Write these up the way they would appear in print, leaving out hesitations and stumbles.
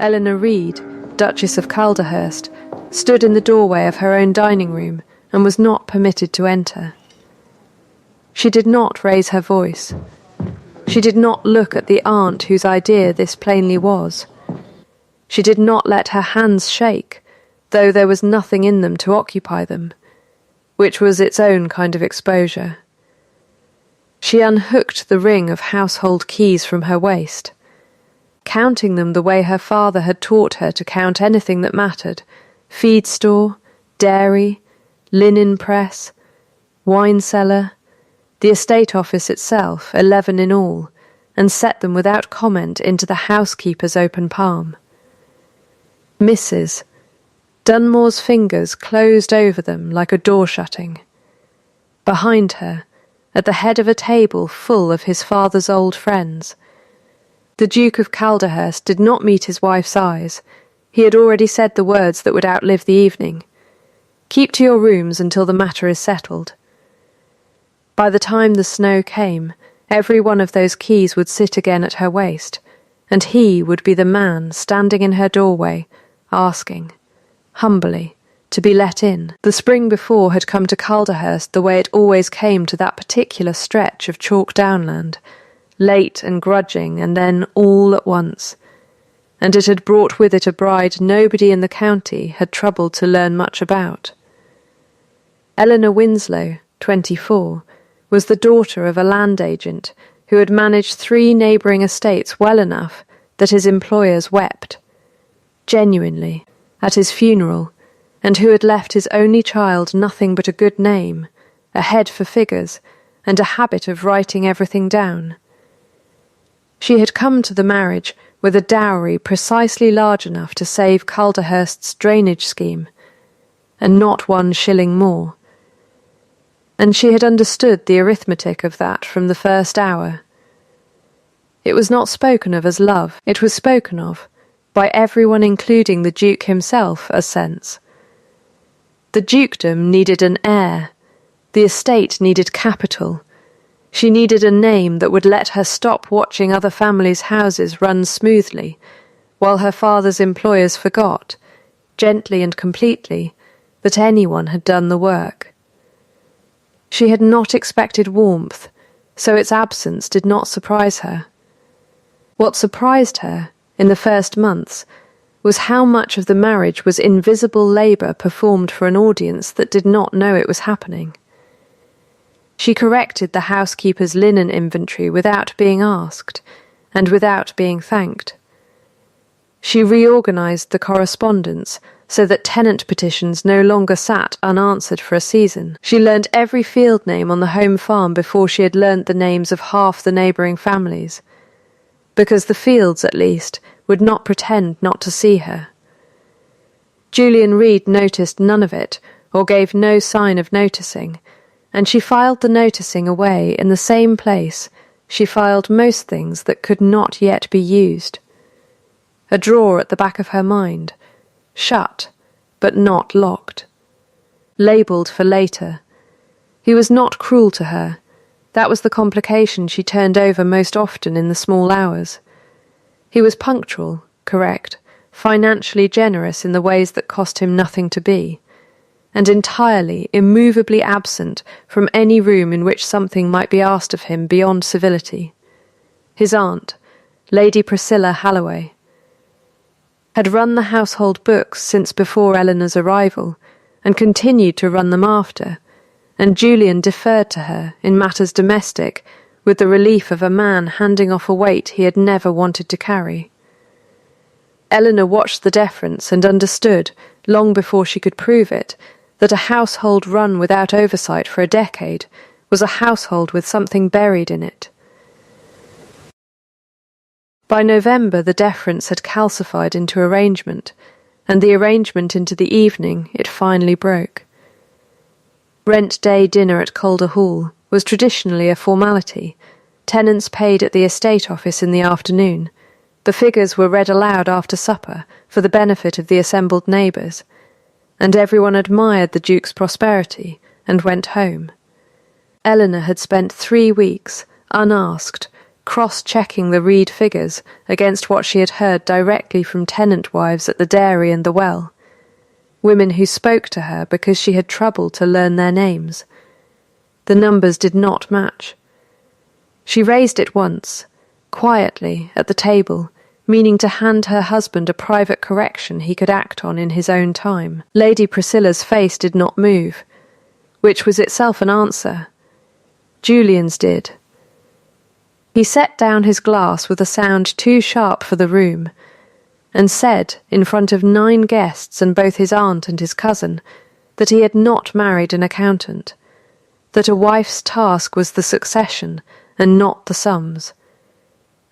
Eleanor Reed, Duchess of Calderhurst, stood in the doorway of her own dining room and was not permitted to enter. She did not raise her voice. She did not look at the aunt whose idea this plainly was. She did not let her hands shake, though there was nothing in them to occupy them, which was its own kind of exposure. She unhooked the ring of household keys from her waist, counting them the way her father had taught her to count anything that mattered: feed store, dairy, linen press, wine cellar, the estate office itself, 11 in all, and set them without comment into the housekeeper's open palm. Mrs. Dunmore's fingers closed over them like a door shutting. Behind her, at the head of a table full of his father's old friends, the Duke of Calderhurst did not meet his wife's eyes. He had already said the words that would outlive the evening. "Keep to your rooms until the matter is settled." By the time the snow came, every one of those keys would sit again at her waist, and he would be the man standing in her doorway, asking, humbly, to be let in. The spring before had come to Calderhurst the way it always came to that particular stretch of chalk downland, late and grudging, and then all at once, and it had brought with it a bride nobody in the county had troubled to learn much about. Eleanor Winslow, 24, was the daughter of a land agent who had managed 3 neighbouring estates well enough that his employers wept, genuinely, at his funeral, and who had left his only child nothing but a good name, a head for figures, and a habit of writing everything down. She had come to the marriage with a dowry precisely large enough to save Calderhurst's drainage scheme, and not 1 shilling more. And she had understood the arithmetic of that from the first hour. It was not spoken of as love, it was spoken of, by everyone including the Duke himself, as sense. The dukedom needed an heir, the estate needed capital. She needed a name that would let her stop watching other families' houses run smoothly, while her father's employers forgot, gently and completely, that anyone had done the work. She had not expected warmth, so its absence did not surprise her. What surprised her, in the first months, was how much of the marriage was invisible labour performed for an audience that did not know it was happening. She corrected the housekeeper's linen inventory without being asked, and without being thanked. She reorganised the correspondence so that tenant petitions no longer sat unanswered for a season. She learnt every field name on the home farm before she had learnt the names of half the neighbouring families, because the fields, at least, would not pretend not to see her. Julian Reed noticed none of it, or gave no sign of noticing, and she filed the noticing away in the same place she filed most things that could not yet be used. A drawer at the back of her mind, shut, but not locked. Labelled for later. He was not cruel to her. That was the complication she turned over most often in the small hours. He was punctual, correct, financially generous in the ways that cost him nothing to be, and entirely, immovably absent from any room in which something might be asked of him beyond civility. His aunt, Lady Priscilla Halloway, had run the household books since before Eleanor's arrival, and continued to run them after, and Julian deferred to her in matters domestic with the relief of a man handing off a weight he had never wanted to carry. Eleanor watched the deference and understood, long before she could prove it, that a household run without oversight for a decade was a household with something buried in it. By November the deference had calcified into arrangement, and the arrangement into the evening it finally broke. Rent-day dinner at Calder Hall was traditionally a formality. Tenants paid at the estate office in the afternoon. The figures were read aloud after supper for the benefit of the assembled neighbours, and everyone admired the Duke's prosperity and went home. Eleanor had spent 3 weeks, unasked, cross-checking the reed figures against what she had heard directly from tenant wives at the dairy and the well, women who spoke to her because she had troubled to learn their names. The numbers did not match. She raised it once, quietly, at the table, meaning to hand her husband a private correction he could act on in his own time. Lady Priscilla's face did not move, which was itself an answer. Julian's did. He set down his glass with a sound too sharp for the room, and said, in front of 9 guests and both his aunt and his cousin, that he had not married an accountant, that a wife's task was the succession and not the sums,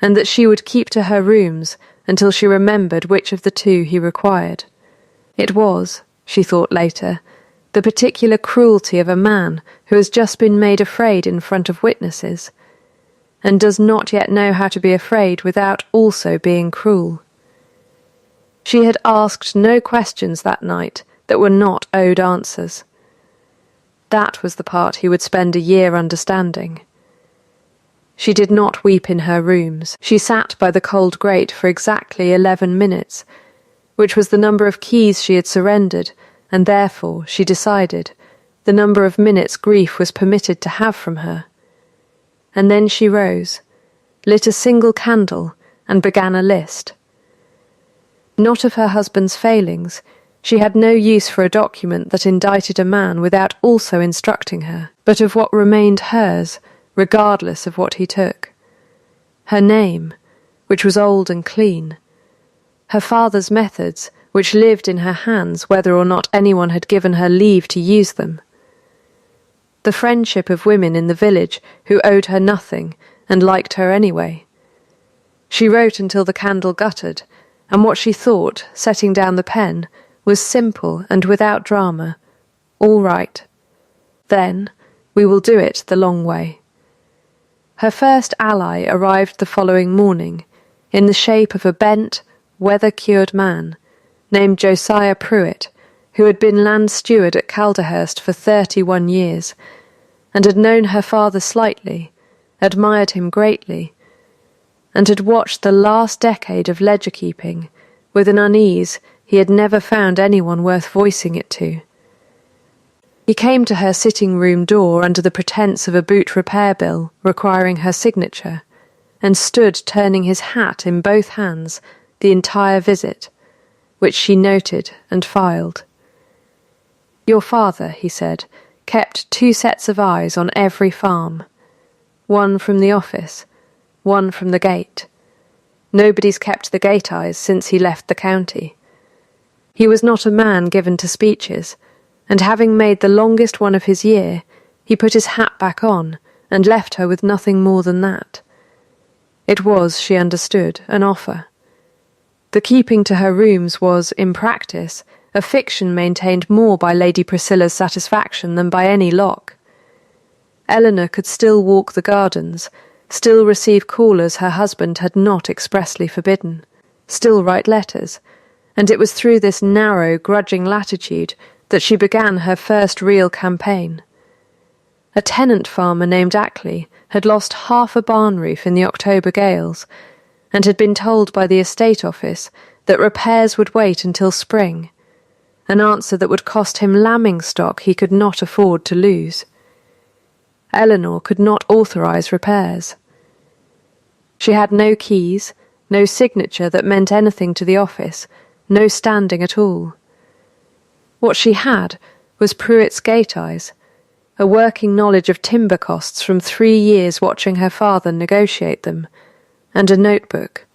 and that she would keep to her rooms until she remembered which of the 2 he required. It was, she thought later, the particular cruelty of a man who has just been made afraid in front of witnesses, and does not yet know how to be afraid without also being cruel. She had asked no questions that night that were not owed answers. That was the part he would spend a year understanding. She did not weep in her rooms. She sat by the cold grate for exactly 11 minutes, which was the number of keys she had surrendered, and therefore, she decided, the number of minutes grief was permitted to have from her. And then she rose, lit a single candle, and began a list. Not of her husband's failings. She had no use for a document that indicted a man without also instructing her, but of what remained hers, regardless of what he took. Her name, which was old and clean. Her father's methods, which lived in her hands whether or not anyone had given her leave to use them. The friendship of women in the village who owed her nothing and liked her anyway. She wrote until the candle guttered, and what she thought, setting down the pen, was simple and without drama. All right. Then, we will do it the long way. Her first ally arrived the following morning, in the shape of a bent, weather-cured man, named Josiah Pruitt, who had been land steward at Calderhurst for 31 years, and had known her father slightly, admired him greatly, and had watched the last decade of ledger-keeping with an unease he had never found anyone worth voicing it to. He came to her sitting-room door under the pretence of a boot repair bill requiring her signature, and stood turning his hat in both hands the entire visit, which she noted and filed. Your father, he said, kept 2 sets of eyes on every farm, one from the office, one from the gate. Nobody's kept the gate eyes since he left the county. He was not a man given to speeches, and having made the longest one of his year, he put his hat back on and left her with nothing more than that. It was, she understood, an offer. The keeping to her rooms was, in practice, a fiction maintained more by Lady Priscilla's satisfaction than by any lock. Eleanor could still walk the gardens, still receive callers her husband had not expressly forbidden, still write letters, and it was through this narrow, grudging latitude that she began her first real campaign. A tenant farmer named Ackley had lost half a barn roof in the October gales, and had been told by the estate office that repairs would wait until spring, an answer that would cost him lambing stock he could not afford to lose. Eleanor could not authorise repairs. She had no keys, no signature that meant anything to the office, no standing at all. What she had was Pruitt's gate eyes, a working knowledge of timber costs from 3 years watching her father negotiate them, and a notebook.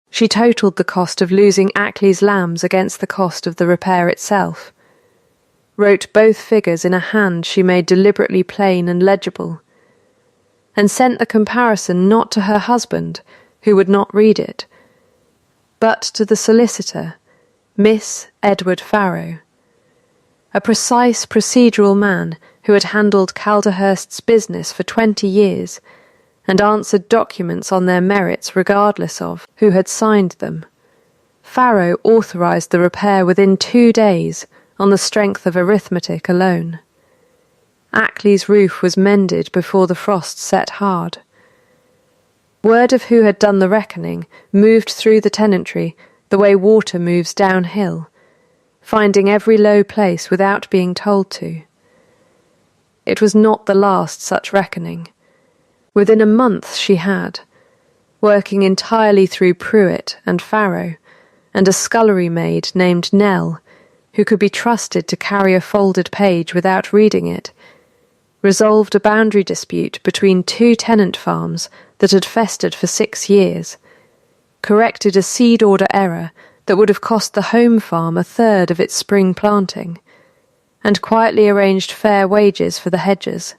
She totalled the cost of losing Ackley's lambs against the cost of the repair itself, wrote both figures in a hand she made deliberately plain and legible, and sent the comparison not to her husband, who would not read it, but to the solicitor, Miss Edward Farrow, a precise procedural man who had handled Calderhurst's business for 20 years and answered documents on their merits regardless of who had signed them. Farrow authorised the repair within 2 days on the strength of arithmetic alone. Ackley's roof was mended before the frost set hard. Word of who had done the reckoning moved through the tenantry the way water moves downhill, finding every low place without being told to. It was not the last such reckoning. Within a month she had, working entirely through Pruitt and Farrow, and a scullery maid named Nell, who could be trusted to carry a folded page without reading it, resolved a boundary dispute between two tenant farms that had festered for 6 years, corrected a seed order error that would have cost the home farm a third of its spring planting, and quietly arranged fair wages for the Hedgers,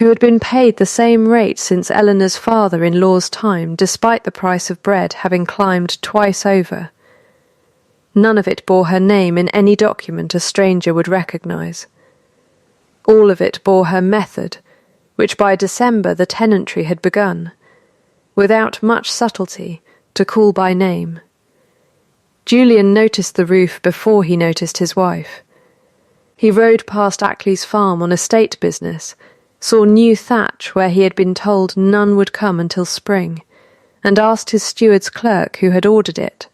who had been paid the same rate since Eleanor's father-in-law's time, despite the price of bread having climbed twice over. None of it bore her name in any document a stranger would recognise. All of it bore her method, which by December the tenantry had begun, without much subtlety, to call by name. Julian noticed the roof before he noticed his wife. He rode past Ackley's farm on estate business, saw new thatch where he had been told none would come until spring, and asked his steward's clerk who had ordered it.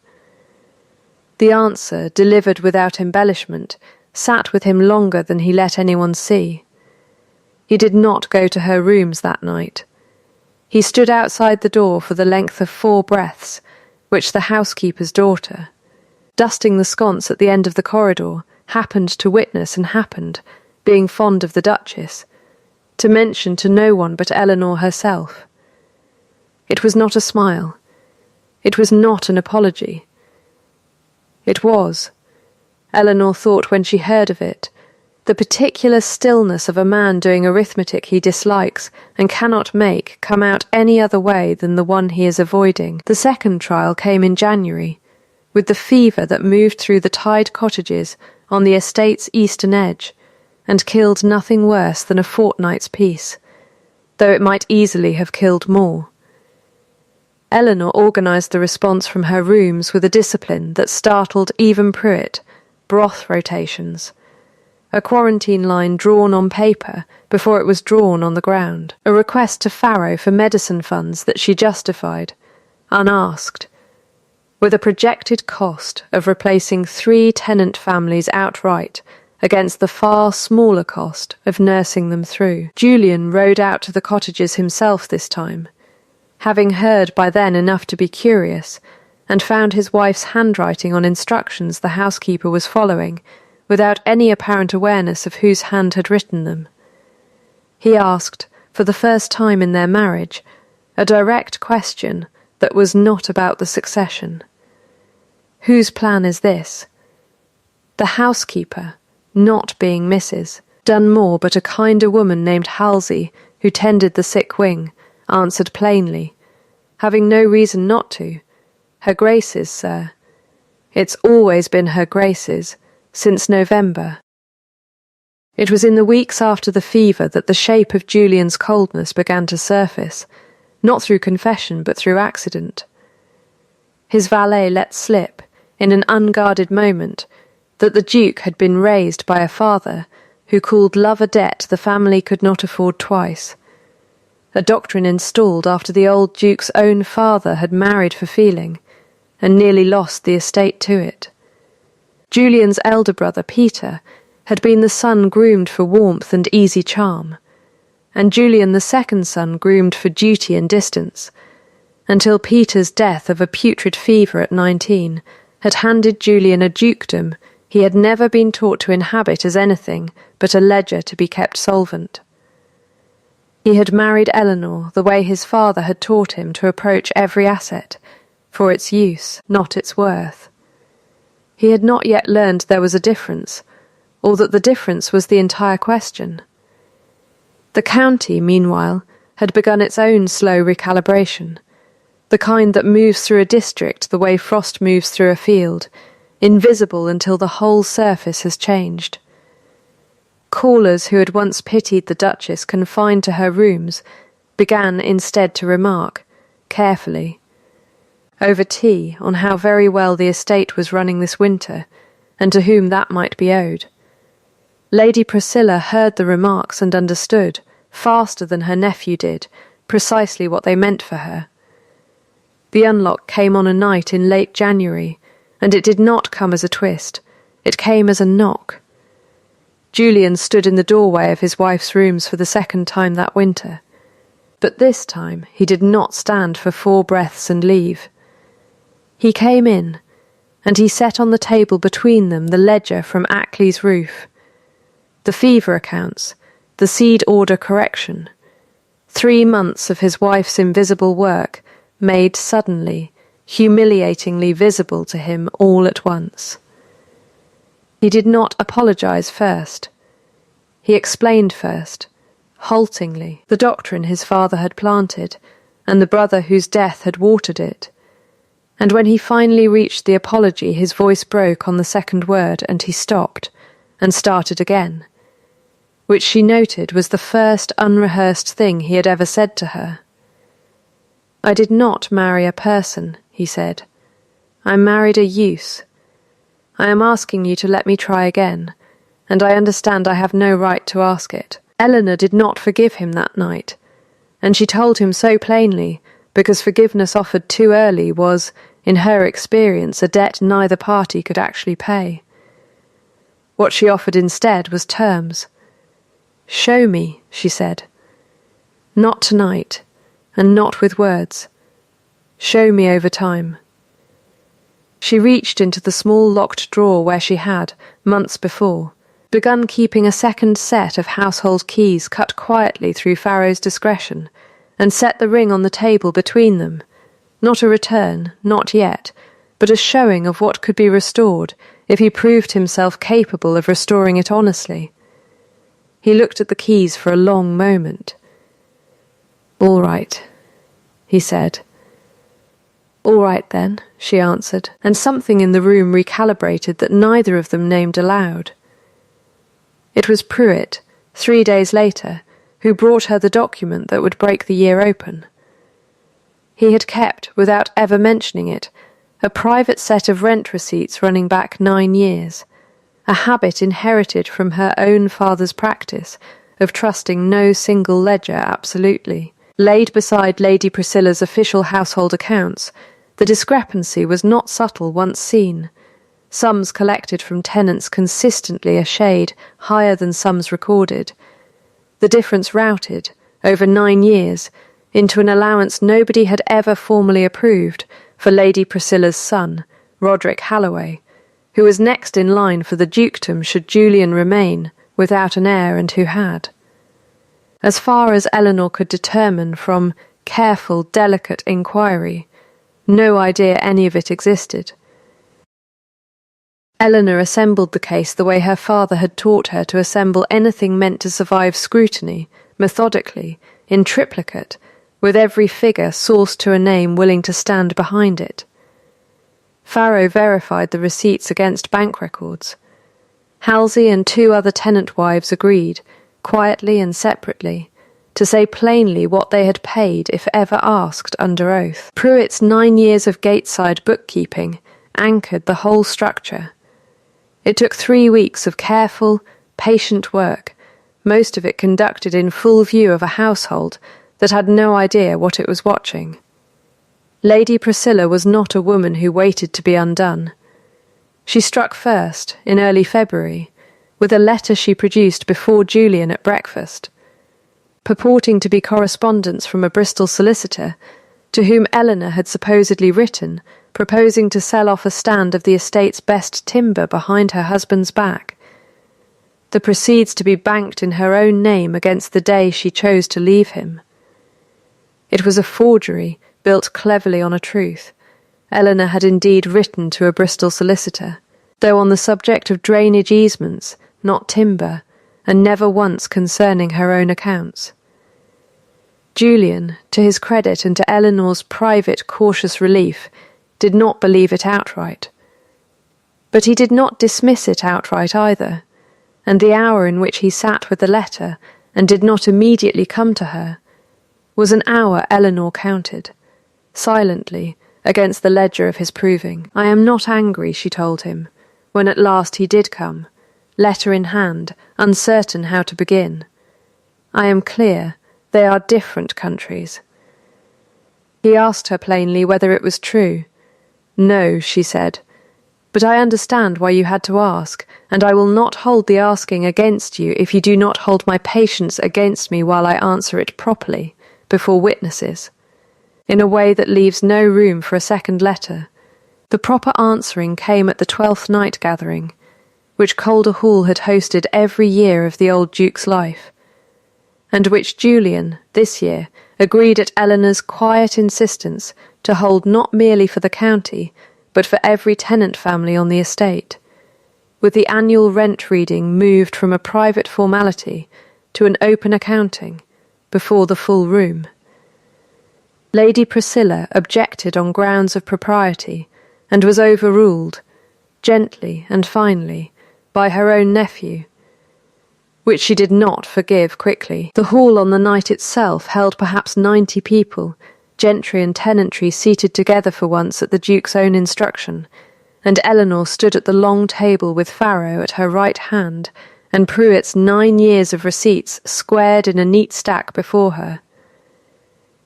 The answer, delivered without embellishment, sat with him longer than he let anyone see. He did not go to her rooms that night. He stood outside the door for the length of 4 breaths, which the housekeeper's daughter, dusting the sconce at the end of the corridor, happened to witness and happened, being fond of the Duchess, to mention to no one but Eleanor herself. It was not a smile. It was not an apology. It was, Eleanor thought when she heard of it, the particular stillness of a man doing arithmetic he dislikes and cannot make come out any other way than the one he is avoiding. The second trial came in January, with the fever that moved through the tied cottages on the estate's eastern edge, and killed nothing worse than a fortnight's peace, though it might easily have killed more. Eleanor organised the response from her rooms with a discipline that startled even Pruitt: broth rotations, a quarantine line drawn on paper before it was drawn on the ground, a request to Farrow for medicine funds that she justified, unasked, with a projected cost of replacing 3 tenant families outright against the far smaller cost of nursing them through. Julian rode out to the cottages himself this time, having heard by then enough to be curious, and found his wife's handwriting on instructions the housekeeper was following, without any apparent awareness of whose hand had written them. He asked, for the first time in their marriage, a direct question that was not about the succession. Whose plan is this? The housekeeper, not being Mrs. Dunmore, but a kinder woman named Halsey, who tended the sick wing, answered plainly, having no reason not to. Her Grace's, sir. It's always been Her Grace's, since November. It was in the weeks after the fever that the shape of Julian's coldness began to surface, not through confession but through accident. His valet let slip, in an unguarded moment, that the Duke had been raised by a father who called love a debt the family could not afford twice, a doctrine installed after the old Duke's own father had married for feeling, and nearly lost the estate to it. Julian's elder brother, Peter, had been the son groomed for warmth and easy charm, and Julian the second son groomed for duty and distance, until Peter's death of a putrid fever at 19 had handed Julian a dukedom he had never been taught to inhabit as anything but a ledger to be kept solvent. He had married Eleanor the way his father had taught him to approach every asset, for its use, not its worth. He had not yet learned there was a difference, or that the difference was the entire question. The county, meanwhile, had begun its own slow recalibration, the kind that moves through a district the way frost moves through a field, invisible until the whole surface has changed. Callers who had once pitied the Duchess confined to her rooms began instead to remark, carefully, over tea, on how very well the estate was running this winter, and to whom that might be owed. Lady Priscilla heard the remarks and understood, faster than her nephew did, precisely what they meant for her. The unlock came on a night in late January, and it did not come as a twist. It came as a knock. Julian stood in the doorway of his wife's rooms for the second time that winter. But this time he did not stand for 4 breaths and leave. He came in, and he set on the table between them the ledger from Ackley's roof, the fever accounts, the seed order correction, 3 months of his wife's invisible work made suddenly, humiliatingly visible to him all at once. He did not apologize first. He explained first, haltingly, the doctrine his father had planted, and the brother whose death had watered it. And when he finally reached the apology, his voice broke on the second word, and he stopped, and started again, which she noted was the first unrehearsed thing he had ever said to her. "I did not marry a person," he said. "I married a use. I am asking you to let me try again, and I understand I have no right to ask it." Eleanor did not forgive him that night, and she told him so plainly, because forgiveness offered too early was, in her experience, a debt neither party could actually pay. What she offered instead was terms. "Show me," she said. "Not tonight, and not with words. Show me over time." She reached into the small locked drawer where she had, months before, begun keeping a second set of household keys cut quietly through Pharaoh's discretion, and set the ring on the table between them. Not a return, not yet, but a showing of what could be restored if he proved himself capable of restoring it honestly. He looked at the keys for a long moment. "All right," he said. "All right then," she answered, and something in the room recalibrated that neither of them named aloud. It was Pruitt, 3 days later, who brought her the document that would break the year open. He had kept, without ever mentioning it, a private set of rent receipts running back 9 years, a habit inherited from her own father's practice of trusting no single ledger absolutely. Laid beside Lady Priscilla's official household accounts, the discrepancy was not subtle once seen, sums collected from tenants consistently a shade higher than sums recorded, the difference routed, over 9 years, into an allowance nobody had ever formally approved for Lady Priscilla's son, Roderick Halloway, who was next in line for the dukedom should Julian remain without an heir and who had. As far as Eleanor could determine from careful, delicate inquiry, no idea any of it existed. Eleanor assembled the case the way her father had taught her to assemble anything meant to survive scrutiny, methodically, in triplicate, with every figure sourced to a name willing to stand behind it. Pharaoh verified the receipts against bank records. Halsey and 2 other tenant wives agreed, quietly and separately, to say plainly what they had paid if ever asked under oath. Pruitt's 9 years of gateside bookkeeping anchored the whole structure. It took 3 weeks of careful, patient work, most of it conducted in full view of a household that had no idea what it was watching. Lady Priscilla was not a woman who waited to be undone. She struck first, in early February, with a letter she produced before Julian at breakfast, purporting to be correspondence from a Bristol solicitor, to whom Eleanor had supposedly written, proposing to sell off a stand of the estate's best timber behind her husband's back. The proceeds to be banked in her own name against the day she chose to leave him. It was a forgery, built cleverly on a truth. Eleanor had indeed written to a Bristol solicitor, though on the subject of drainage easements, not timber, and never once concerning her own accounts. Julian, to his credit and to Eleanor's private cautious relief, did not believe it outright. But he did not dismiss it outright either, and the hour in which he sat with the letter and did not immediately come to her was an hour Eleanor counted, silently, against the ledger of his proving. "I am not angry," she told him, when at last he did come, letter in hand, uncertain how to begin. "I am clear, they are different countries. He asked her plainly whether it was true. "No," she said, "but I understand why you had to ask, and I will not hold the asking against you if you do not hold my patience against me while I answer it properly, before witnesses, in a way that leaves no room for a second letter." The proper answering came at the 12th night gathering, which Calder Hall had hosted every year of the old Duke's life, and which Julian, this year, agreed at Eleanor's quiet insistence to hold not merely for the county, but for every tenant family on the estate, with the annual rent reading moved from a private formality to an open accounting before the full room. Lady Priscilla objected on grounds of propriety, and was overruled, gently and finely, by her own nephew, which she did not forgive quickly. The hall on the night itself held perhaps 90 people, gentry and tenantry seated together for once at the Duke's own instruction, and Eleanor stood at the long table with Farrow at her right hand, and Pruitt's 9 years of receipts squared in a neat stack before her.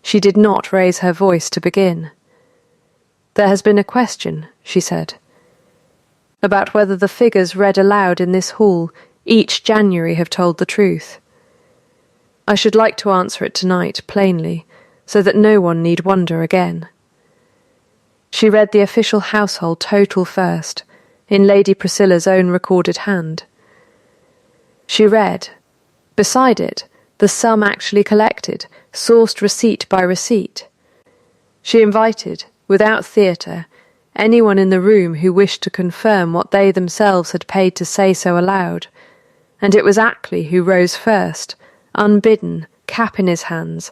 She did not raise her voice to begin. "There has been a question," she said, "about whether the figures read aloud in this hall each January have told the truth. I should like to answer it tonight, plainly, so that no one need wonder again." She read the official household total first, in Lady Priscilla's own recorded hand. She read, beside it, the sum actually collected, sourced receipt by receipt. She invited, without theatre, anyone in the room who wished to confirm what they themselves had paid to say so aloud, and it was Ackley who rose first, unbidden, cap in his hands,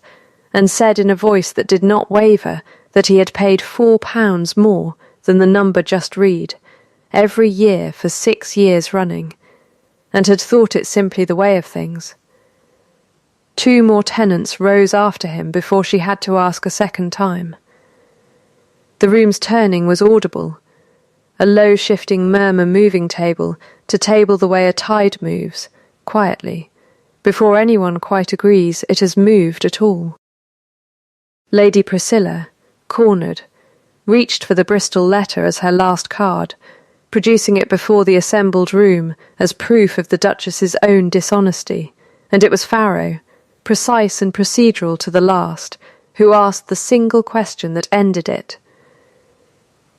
and said in a voice that did not waver that he had paid £4 more than the number just read, every year for 6 years running, and had thought it simply the way of things. 2 more tenants rose after him before she had to ask a second time. The room's turning was audible, a low shifting murmur moving table to table the way a tide moves, quietly, before anyone quite agrees it has moved at all. Lady Priscilla, cornered, reached for the Bristol letter as her last card, producing it before the assembled room as proof of the Duchess's own dishonesty, and it was Farrow, precise and procedural to the last, who asked the single question that ended it.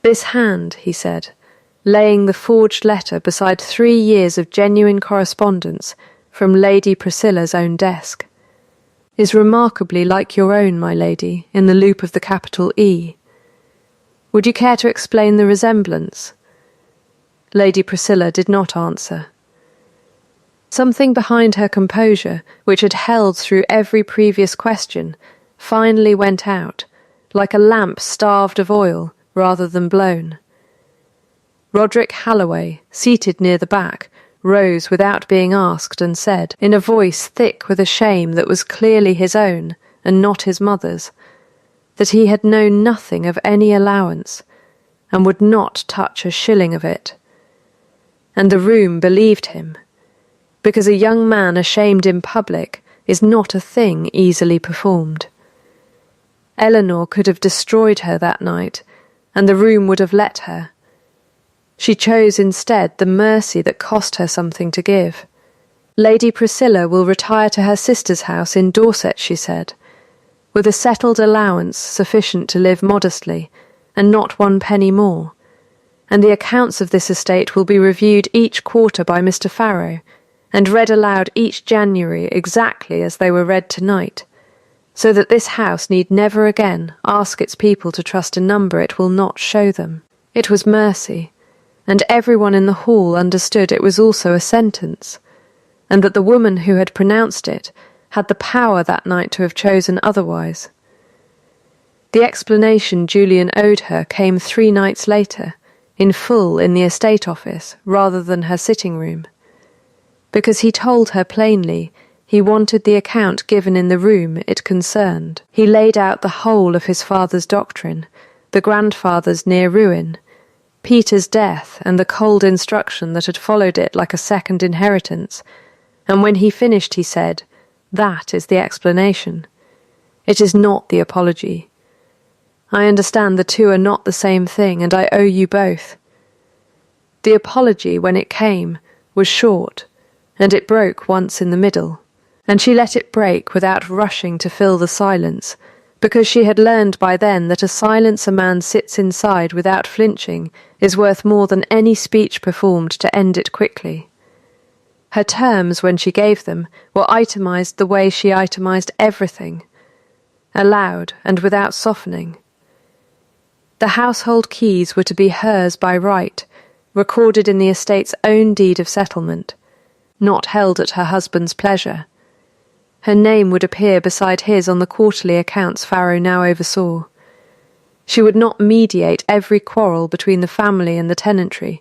"This hand," he said, laying the forged letter beside 3 years of genuine correspondence from Lady Priscilla's own desk, "is remarkably like your own, my lady, in the loop of the capital E. Would you care to explain the resemblance?" Lady Priscilla did not answer. Something behind her composure, which had held through every previous question, finally went out, like a lamp starved of oil rather than blown. Roderick Halloway, seated near the back, rose without being asked and said, in a voice thick with a shame that was clearly his own and not his mother's, that he had known nothing of any allowance and would not touch a shilling of it. And the room believed him, because a young man ashamed in public is not a thing easily performed. Eleanor could have destroyed her that night, and the room would have let her. She chose instead the mercy that cost her something to give. Lady Priscilla will retire to her sister's house in Dorset, she said, with a settled allowance sufficient to live modestly, and not 1 penny more, and the accounts of this estate will be reviewed each quarter by Mr. Farrow, and read aloud each January exactly as they were read tonight, so that this house need never again ask its people to trust a number it will not show them. It was mercy, and everyone in the hall understood it was also a sentence, and that the woman who had pronounced it had the power that night to have chosen otherwise. The explanation Julian owed her came 3 nights later, in full in the estate office rather than her sitting room, because he told her plainly he wanted the account given in the room it concerned. He laid out the whole of his father's doctrine, the grandfather's near ruin, Peter's death and the cold instruction that had followed it like a second inheritance, and when he finished he said, "That is the explanation. It is not the apology. I understand the two are not the same thing, and I owe you both. The apology, when it came, was short, and it broke once in the middle, and she let it break without rushing to fill the silence, because she had learned by then that a silence a man sits inside without flinching is worth more than any speech performed to end it quickly. Her terms, when she gave them, were itemized the way she itemized everything, aloud and without softening. The household keys were to be hers by right, recorded in the estate's own deed of settlement, not held at her husband's pleasure. Her name would appear beside his on the quarterly accounts Farrow now oversaw. She would not mediate every quarrel between the family and the tenantry.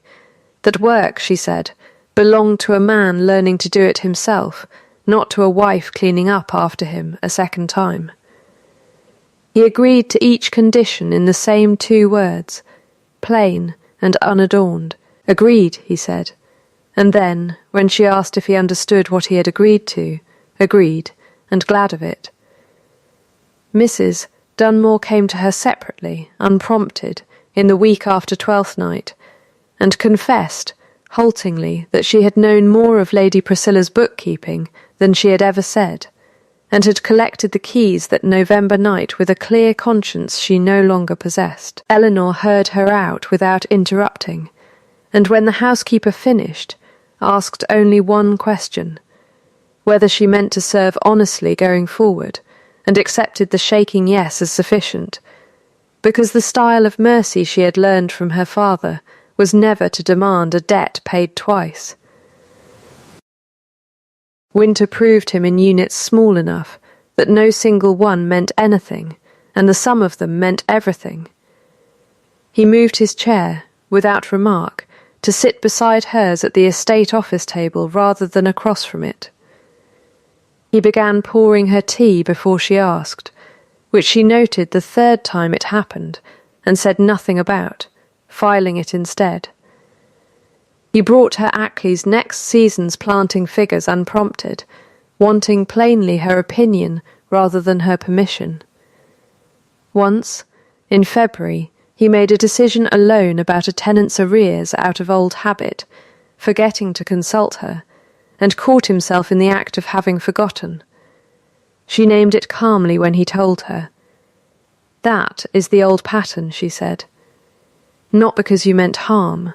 That work, she said, belonged to a man learning to do it himself, not to a wife cleaning up after him a second time. He agreed to each condition in the same 2 words, plain and unadorned. Agreed, he said, and then, when she asked if he understood what he had agreed to, agreed, and glad of it. Mrs. Dunmore came to her separately, unprompted, in the week after Twelfth Night, and confessed, haltingly, that she had known more of Lady Priscilla's bookkeeping than she had ever said, and had collected the keys that November night with a clear conscience she no longer possessed. Eleanor heard her out without interrupting, and when the housekeeper finished, asked only one question, whether she meant to serve honestly going forward, and accepted the shaking yes as sufficient, because the style of mercy she had learned from her father was never to demand a debt paid twice. Winter proved him in units small enough that no single one meant anything, and the sum of them meant everything. He moved his chair, without remark, to sit beside hers at the estate office table rather than across from it. He began pouring her tea before she asked, which she noted the 3rd time it happened, and said nothing about, filing it instead. He brought her Ackley's next season's planting figures unprompted, wanting plainly her opinion rather than her permission. Once, in February, he made a decision alone about a tenant's arrears out of old habit, forgetting to consult her, and caught himself in the act of having forgotten. She named it calmly when he told her. "That is the old pattern," she said. "Not because you meant harm,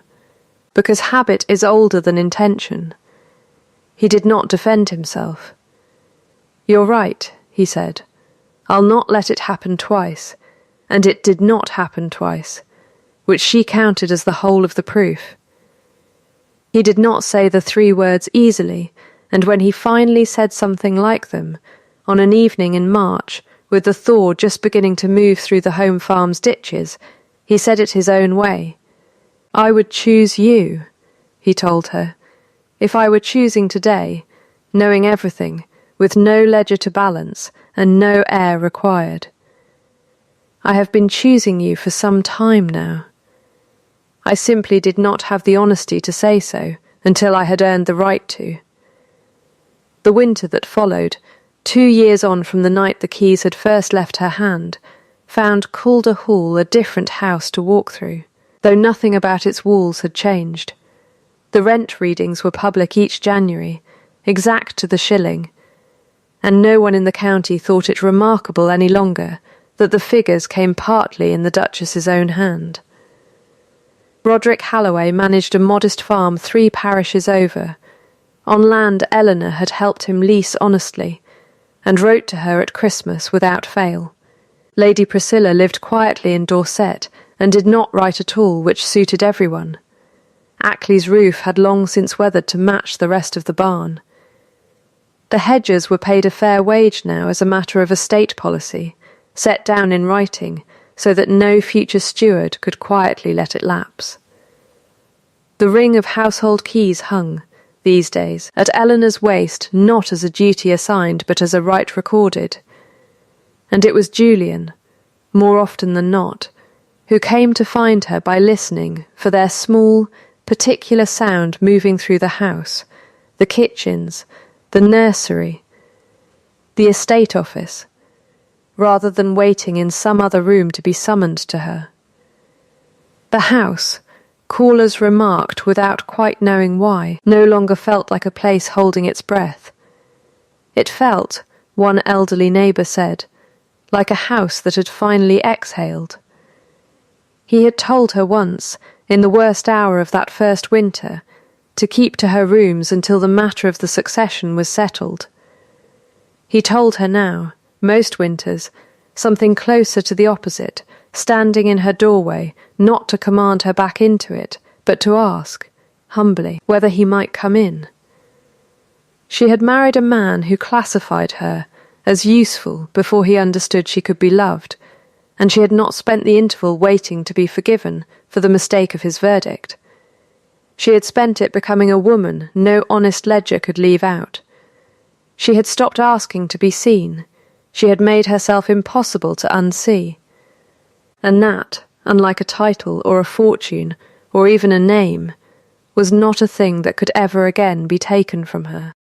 because habit is older than intention." He did not defend himself. "You're right," he said. "I'll not let it happen twice," and it did not happen twice, which she counted as the whole of the proof. He did not say the 3 words easily, and when he finally said something like them, on an evening in March, with the thaw just beginning to move through the home farm's ditches, he said it his own way. "I would choose you," he told her, "if I were choosing today, knowing everything, with no ledger to balance and no heir required. I have been choosing you for some time now. I simply did not have the honesty to say so until I had earned the right to." The winter that followed, 2 years on from the night the keys had first left her hand, found Calder Hall a different house to walk through, though nothing about its walls had changed. The rent readings were public each January, exact to the shilling, and no one in the county thought it remarkable any longer that the figures came partly in the Duchess's own hand. Roderick Halloway managed a modest farm 3 parishes over, on land Eleanor had helped him lease honestly, and wrote to her at Christmas without fail. Lady Priscilla lived quietly in Dorset, and did not write at all, which suited everyone. Ackley's roof had long since weathered to match the rest of the barn. The Hedgers were paid a fair wage now as a matter of estate policy, set down in writing, so that no future steward could quietly let it lapse. The ring of household keys hung, these days, at Eleanor's waist, not as a duty assigned but as a right recorded. And it was Julian, more often than not, who came to find her by listening for their small, particular sound moving through the house, the kitchens, the nursery, the estate office, rather than waiting in some other room to be summoned to her. The house, callers remarked without quite knowing why, no longer felt like a place holding its breath. It felt, one elderly neighbour said, like a house that had finally exhaled. He had told her once, in the worst hour of that first winter, to keep to her rooms until the matter of the succession was settled. He told her now, most winters, something closer to the opposite, standing in her doorway, not to command her back into it, but to ask, humbly, whether he might come in. She had married a man who classified her as useful before he understood she could be loved, and she had not spent the interval waiting to be forgiven for the mistake of his verdict. She had spent it becoming a woman no honest ledger could leave out. She had stopped asking to be seen. She had made herself impossible to unsee. And that, unlike a title or a fortune, or even a name, was not a thing that could ever again be taken from her.